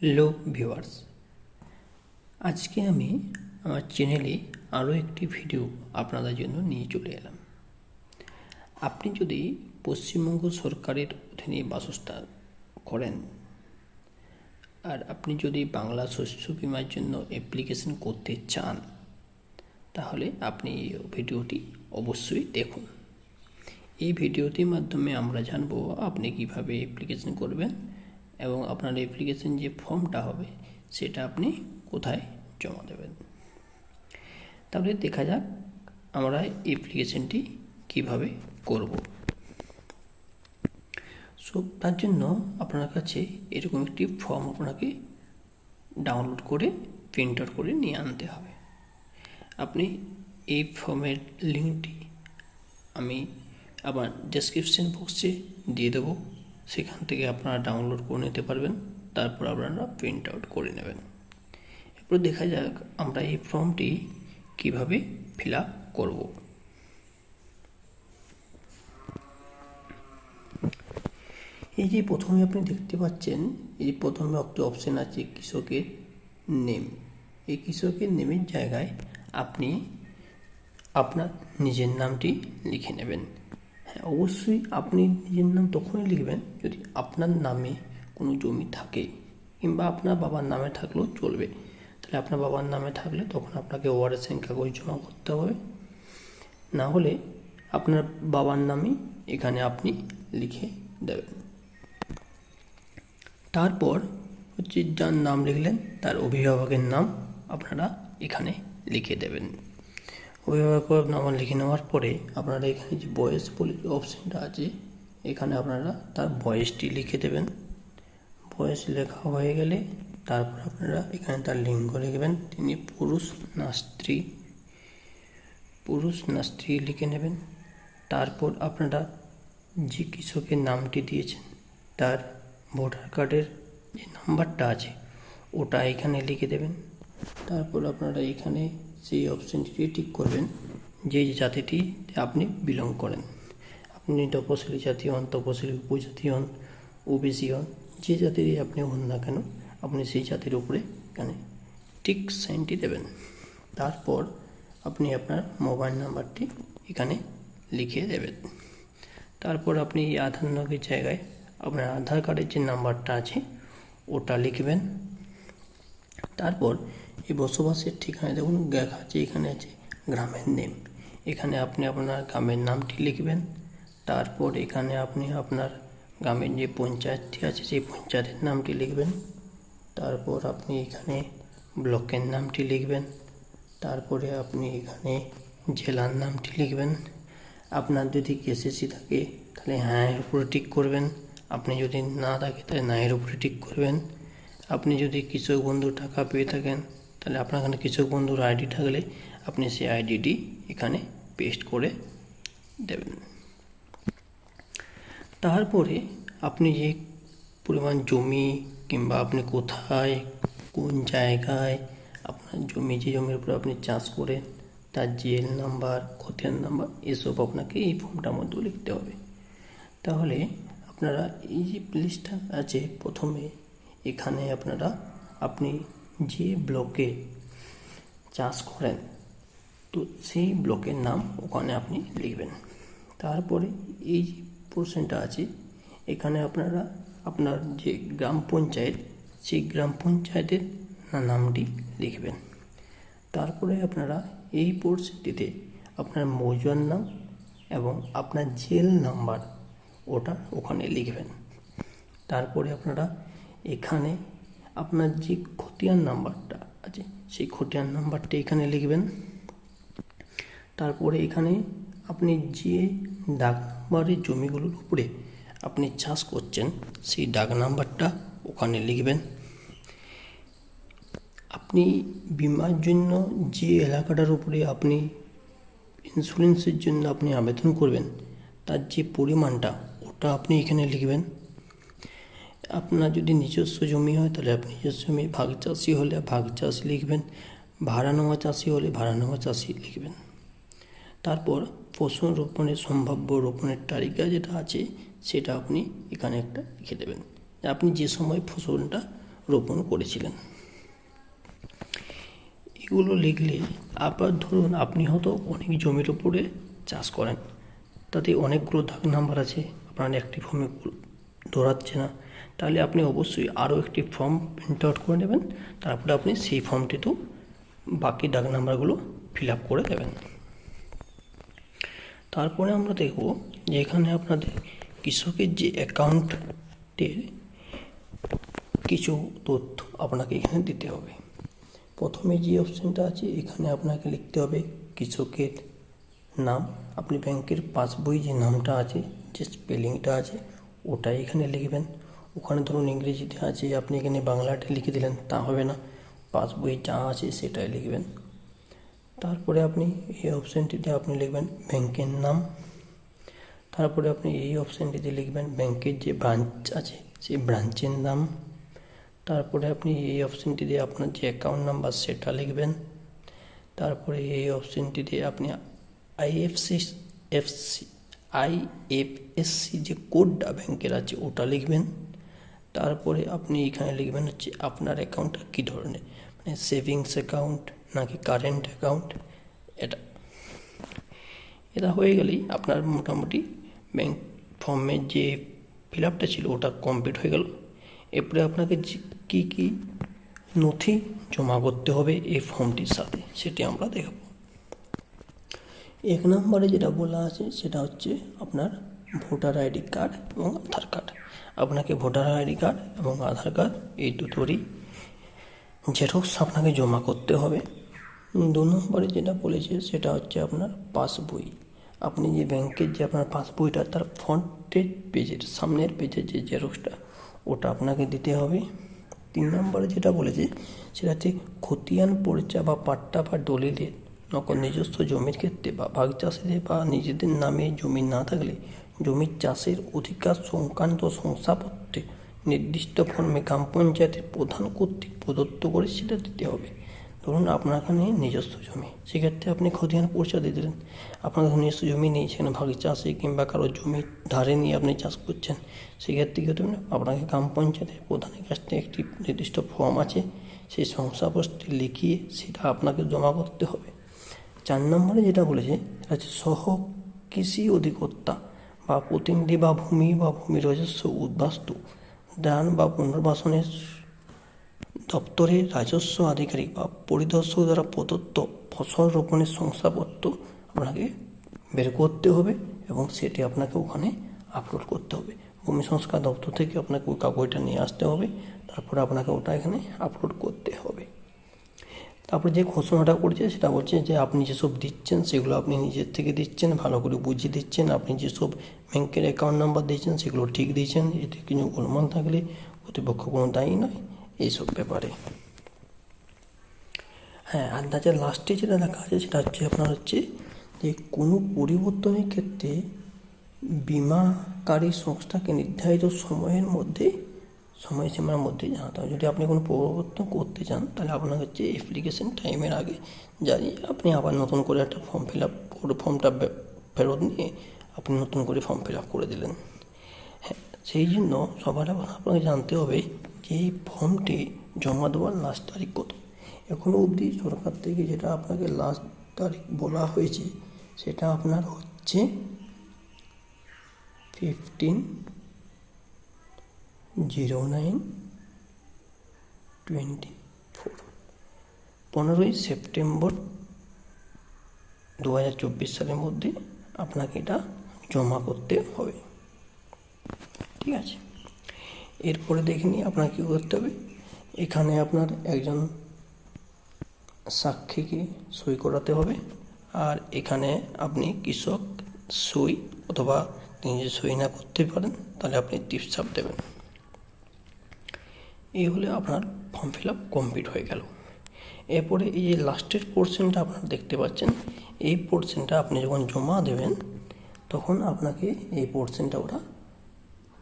Hello viewers, আজকে আমি আমার চ্যানেলে আরও একটি ভিডিও আপনাদের জন্য নিয়ে চলে এলাম। আপনি যদি পশ্চিমবঙ্গ সরকারের অধীনে বাসস্থান করেন আর আপনি যদি বাংলা শস্য বীমার জন্য অ্যাপ্লিকেশন করতে চান, তাহলে আপনি এই ভিডিওটি অবশ্যই দেখুন। এই ভিডিওটির মাধ্যমে আমরা জানব আপনি কিভাবে অ্যাপ্লিকেশন করবেন এবং আপনার অ্যাপ্লিকেশন যে ফর্মটা হবে সেটা আপনি কোথায় জমা দেবেন। তাহলে দেখা যাক আমরা অ্যাপ্লিকেশনটি কিভাবে করব। সো তার জন্য আপনার কাছে এরকম একটি ফর্ম আপনাকে ডাউনলোড করে প্রিন্ট আউট করে নিয়ে আনতে হবে। আপনি এই ফর্মের লিঙ্কটি আমি আবার ডেসক্রিপশন বক্সে দিয়ে দেবো, সেখান থেকে আপনারা ডাউনলোড করে নিতে পারবেন, তারপর আপনারা প্রিন্ট আউট করে নেবেন। এরপর দেখা যাক আমরা এই ফর্মটি কিভাবে ফিল আপ করব। এই যে প্রথমে আপনি দেখতে পাচ্ছেন, এই প্রথমে একটা অপশন আছে কৃষকের নেম। এই কৃষকের নেমের জায়গায় আপনি আপনার নিজের নামটি লিখে নেবেন। হ্যাঁ, অবশ্যই আপনি নিজের নাম তখনই লিখবেন যদি আপনার নামে কোনো জমি থাকে, কিংবা আপনার বাবার নামে থাকলেও চলবে। তাহলে আপনার বাবার নামে থাকলে তখন আপনাকে ওয়ারেসের কাগজ জমা করতে হবে, না হলে আপনার বাবার নামই এখানে আপনি লিখে দেবেন। তারপর হচ্ছে যার নাম লিখলেন তার অভিভাবকের নাম আপনারা এখানে লিখে দেবেন। অভিভাবকের নাম লিখে নেওয়ার পরে আপনারা এখানে যে বয়স বলে অপশানটা আছে, এখানে আপনারা তার বয়সটি লিখে দেবেন। বয়স লেখা হয়ে গেলে তারপর আপনারা এখানে তার লিঙ্গ লিখবেন, তিনি পুরুষ না স্ত্রী লিখে নেবেন। তারপর আপনারা যে কৃষকের নামটি দিয়েছেন তার ভোটার কার্ডের যে নাম্বারটা আছে ওটা এখানে লিখে দেবেন। তারপর আপনারা এখানে সেই অপশানটি টিক করবেন যে জাতিটি আপনি বিলং করেন। আপনি তপশিলি জাতি হন, তপশিলি উপজাতি হন, ওবিসি হন, যে জাতিরই আপনি হন না কেন আপনি সেই জাতির উপরে এখানে টিক সাইনটি দেবেন। তারপর আপনি আপনার মোবাইল নাম্বারটি এখানে লিখে দেবেন। তারপর আপনি এই আধার নগের জায়গায় আপনার আধার কার্ডের যে নাম্বারটা আছে ওটা লিখবেন। তারপর এই বসবাসের ঠিকানা দেখুন লেখা আছে, এখানে আছে গ্রামের নেম, এখানে আপনি আপনার গ্রামের নামটি লিখবেন। তারপর এখানে আপনি আপনার গ্রামের যে পঞ্চায়েতটি আছে সেই পঞ্চায়েতের নামটি লিখবেন। তারপর আপনি এখানে ব্লকের নামটি লিখবেন। তারপরে আপনি এখানে জেলার নামটি লিখবেন। আপনার যদি কেসিসি থাকে তাহলে হ্যাঁ এর উপরে টিক করবেন, আপনি যদি না থাকে তাহলে না এর উপরে টিক করবেন। আপনি যদি কৃষক বন্ধু টাকা পেয়ে থাকেন তাহলে আপনার এখানে কৃষক বন্ধুর আইডি থাকলে আপনি সেই আইডিটি এখানে পেস্ট করে দেবেন। তারপরে আপনি যে পরিমাণ জমি কিংবা আপনি কোথায় কোন জায়গায় আপনার জমি, যে জমির উপর আপনি চাষ করেন তার জিএল নাম্বার, খতিয়ান নাম্বার, এসব আপনাকে এই ফর্মটার মধ্যে লিখতে হবে। তাহলে আপনারা এই যে লিস্টটা আছে প্রথমে এখানে আপনি যে ব্লকে চাষ করেন তো সেই ব্লকের নাম ওখানে আপনি লিখবেন। তারপরে এই যে পোর্শনটা আছে এখানে আপনারা আপনার যে গ্রাম পঞ্চায়েত সেই গ্রাম পঞ্চায়েতের নামটি লিখবেন। তারপরে আপনারা এই পোর্শনটিতে আপনার মৌজার নাম এবং আপনার জেল নাম্বার ওটা ওখানে লিখবেন। তারপরে আপনারা এখানে আপনার যে খতিয়ান নাম্বারটা আছে সেই খতিয়ান নাম্বারটা এখানে লিখবেন। তারপরে এখানে আপনি যে ডাক নাম্বারের জমিগুলোর উপরে আপনি চাষ করছেন সেই ডাক নাম্বারটা ওখানে লিখবেন। আপনি বিমার জন্য যে এলাকাটার উপরে আপনি ইন্স্যুরেন্সের জন্য আপনি আবেদন করবেন তার যে পরিমাণটা ওটা আপনি এখানে লিখবেন। আপনার যদি নিজস্ব জমি হয় তাহলে আপনি নিজস্ব জমি, ভাগ চাষি হলে ভাগ চাষ লিখবেন, ভাড়া নেওয়া চাষি হলে ভাড়া নেওয়া চাষি লিখবেন। তারপর ফসল রোপণের সম্ভাব্য রোপণের তালিকা যেটা আছে সেটা আপনি এখানে একটা লিখে দেবেন, আপনি যে সময় ফসলটা রোপণ করেছিলেন। এগুলো লিখলে আবার ধরুন আপনি হয়তো অনেক জমির উপরে চাষ করেন, তাতে অনেকগুলো দাগ নাম্বার আছে, আপনার একটি ফর্মে ধরাচ্ছে না, তাহলে আপনি অবশ্যই আরও একটি ফর্ম প্রিন্ট আউট করে নেবেন, তারপরে আপনি সেই ফর্মটিতেও বাকি দাগ নাম্বারগুলো ফিল আপ করে দেবেন। তারপরে আমরা দেখব যে এখানে আপনাদের কৃষকের যে অ্যাকাউন্টের কিছু তথ্য আপনাকে এখানে দিতে হবে। প্রথমে যে অপশানটা আছে এখানে আপনাকে লিখতে হবে কৃষকের নাম। আপনি ব্যাংকের পাসবই যে নামটা আছে, যে স্পেলিংটা আছে ওটাই এখানে লিখবেন। ওখানে ধরুন ইংরেজিতে আছে, আপনি এখানে বাংলাটা লিখে দিলেন, তা হবে না, পাসবই যা আছে সেটাই লিখবেন। তারপরে আপনি এই অপশানটিতে আপনি লিখবেন ব্যাংকের নাম। তারপরে আপনি এই অপশানটিতে লিখবেন ব্যাংকের যে ব্রাঞ্চ আছে সেই ব্রাঞ্চের নাম। তারপরে আপনি এই অপশানটিতে আপনার যে অ্যাকাউন্ট নাম্বার সেটা লিখবেন। তারপরে এই অপশানটিতে আপনি আইএফএসসি যে কোডটা ব্যাংকের আছে ওটা লিখবেন। তারপরে আপনি এখানে লিখবেন হচ্ছে আপনার অ্যাকাউন্টটা কী ধরনের, মানে সেভিংস অ্যাকাউন্ট নাকি কারেন্ট অ্যাকাউন্ট। এটা হয়ে গেলেই আপনার মোটামুটি ব্যাংক ফর্মের যে ফিল আপটা ছিল ওটা কমপ্লিট হয়ে গেল। এরপরে আপনাকে কী কী নথি জমা করতে হবে এই ফর্মটির সাথে সেটি আমরা দেখব। 1 নম্বরে যেটা বলা আছে সেটা হচ্ছে আপনার ভোটার আইডি কার্ড এবং আধার কার্ড। আপনাকে ভোটার আইডি কার্ড এবং আধার কার্ড এই দুটোরই জেরক্স আপনাকে জমা করতে হবে। 2 নম্বরে যেটা বলেছে সেটা হচ্ছে আপনার পাসবই। আপনি যে ব্যাংকের যে আপনার পাসবইটা তার ফ্রন্টের পেজের সামনের পেজের যে জেরক্সটা ওটা আপনাকে দিতে হবে। 3 নম্বরে যেটা বলেছে সেটা হচ্ছে খতিয়ান পরিচা বা পাট্টা বা দলিলের নকল নিজস্ব জমির ক্ষেত্রে বা ভাগ চাষিদের বা নিজেদের নামে জমি না থাকলে জমির চাষের অধিকার সংক্রান্ত শংসাপত্রে নির্দিষ্ট ফর্মে গ্রাম পঞ্চায়েতের প্রধান কর্তৃক প্রদত্ত করে সেটা দিতে হবে। ধরুন আপনার এখানে নিজস্ব জমি, সেক্ষেত্রে আপনি খতিয়ান পরিচয় দিয়ে দিলেন। আপনার নিজস্ব জমি নেই, সেখানে ভাগ চাষে কিংবা কারো জমি ধারে নিয়ে আপনি চাষ করছেন, সেক্ষেত্রে কী হতে হবে, আপনাকে গ্রাম পঞ্চায়েতের প্রধানের কাছ থেকে একটি নির্দিষ্ট ফর্ম আছে, সেই শংসাপত্রটি লিখিয়ে সেটা আপনাকে জমা করতে হবে। 4 নম্বরে যেটা বলেছে সেটা হচ্ছে সহ কৃষি অধিকর্তা বা প্রতিনিধি বা ভূমি রাজস্ব উদ্বাস্তু দান বা পুনর্বাসনের দপ্তরের রাজস্ব আধিকারিক বা পরিদর্শক দ্বারা প্রদত্ত ফসল রোপণের শংসাপত্র আপনাকে বের করতে হবে এবং সেটি আপনাকে ওখানে আপলোড করতে হবে। ভূমি সংস্কার দপ্তর থেকে আপনাকে ওই কাগজটা নিয়ে আসতে হবে, তারপরে আপনাকে ওটা এখানে আপলোড করতে হবে। তারপরে যে ঘোষণাটা করছে সেটা বলছে যে আপনি যেসব দিচ্ছেন সেগুলো আপনি নিজের থেকে দিচ্ছেন, ভালো করে বুঝিয়ে দিচ্ছেন। আপনি যেসব ব্যাংকের অ্যাকাউন্ট নাম্বার দিয়েছেন সেগুলো ঠিক দিয়েছেন, এতে কিছু গোলমাল থাকলে কর্তৃপক্ষ কোনো দায়ী নয় এইসব ব্যাপারে। হ্যাঁ, আর তাছাড়া লাস্টে যেটা লেখা আছে সেটা হচ্ছে আপনার হচ্ছে যে কোনো পরিবর্তনের ক্ষেত্রে বিমাকারী সংস্থাকে নির্ধারিত সময়সীমার মধ্যে জানাতে হবে। যদি আপনি কোনো পরিবর্তন করতে চান তাহলে আপনার হচ্ছে অ্যাপ্লিকেশন টাইমের আগে জানিয়ে আপনি আবার নতুন করে একটা ফর্ম ফিল আপ করে ফর্মটা ফেরত নিয়ে আপনি নতুন করে ফর্ম ফিল আপ করে দিলেন। হ্যাঁ, সেই জন্য সবার আগে আপনাকে জানতে হবে যে এই ফর্মটি জমা দেওয়ার লাস্ট তারিখ কত। এখনও অবধি সরকার থেকে যেটা আপনাকে লাস্ট তারিখ বলা হয়েছে সেটা আপনার হচ্ছে 15/09/24 সেপ্টেম্বর 2024 সালের মধ্যে আপনাকে এটা জমা করতে হবে। ঠিক আছে, এরপরে দেখে নিই আপনাকে কী করতে হবে। এখানে আপনার একজন সাক্ষীকে সই করাতে হবে, আর এখানে আপনি কৃষক সই অথবা তিনি যদি সই না করতে পারেন তাহলে আপনি টিপস ছাপ দেবেন। এই হলে আপনার ফর্ম ফিল আপ কমপ্লিট হয়ে গেল। এরপরে এই যে লাস্টের পোর্শনটা আপনারা দেখতে পাচ্ছেন, এই পোর্শনটা আপনি যখন জমা দেবেন তখন আপনাকে এই পোর্শনটা ওরা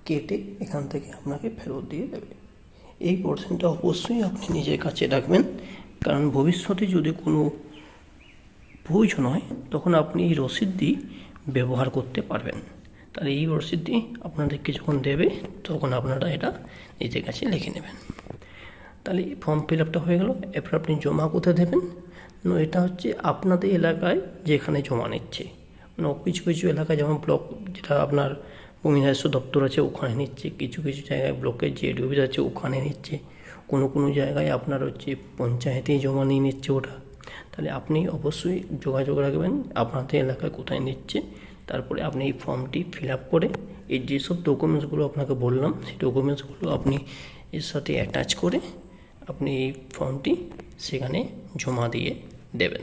কেটে এখান থেকে আপনাকে ফেরত দিয়ে দেবে। এই পোর্শনটা অবশ্যই আপনি নিজের কাছে রাখবেন, কারণ ভবিষ্যতে যদি কোনো প্রয়োজন হয় তখন আপনি এই রসিদটি ব্যবহার করতে পারবেন। তাহলে এই রসিদটি আপনাদেরকে যখন দেবে তখন আপনারা এটা নিজের কাছে লিখে নেবেন। তাহলে ফর্ম ফিল আপটা হয়ে গেল। এরপর আপনি জমা কোথায় দেবেন? এটা হচ্ছে আপনাদের এলাকায় যেখানে জমা নিচ্ছে, কিছু কিছু এলাকায় যেমন ব্লক, যেটা আপনার ভূমি রাজস্ব দপ্তর আছে ওখানে নিচ্ছে, কিছু কিছু জায়গায় ব্লকের যে অফিস আছে ওখানে নিচ্ছে, কোনো কোনো জায়গায় আপনার হচ্ছে পঞ্চায়েতেই জমা নিয়ে নিচ্ছে ওটা। তাহলে আপনি অবশ্যই যোগাযোগ রাখবেন আপনাদের এলাকায় কোথায় নিচ্ছে। তারপরে আপনি এই ফর্মটি ফিল আপ করে এই যেসব ডকুমেন্টসগুলো আপনাকে বললাম সেই ডকুমেন্টসগুলো আপনি এর সাথে অ্যাটাচ করে আপনি এই ফর্মটি সেখানে জমা দিয়ে দেবেন।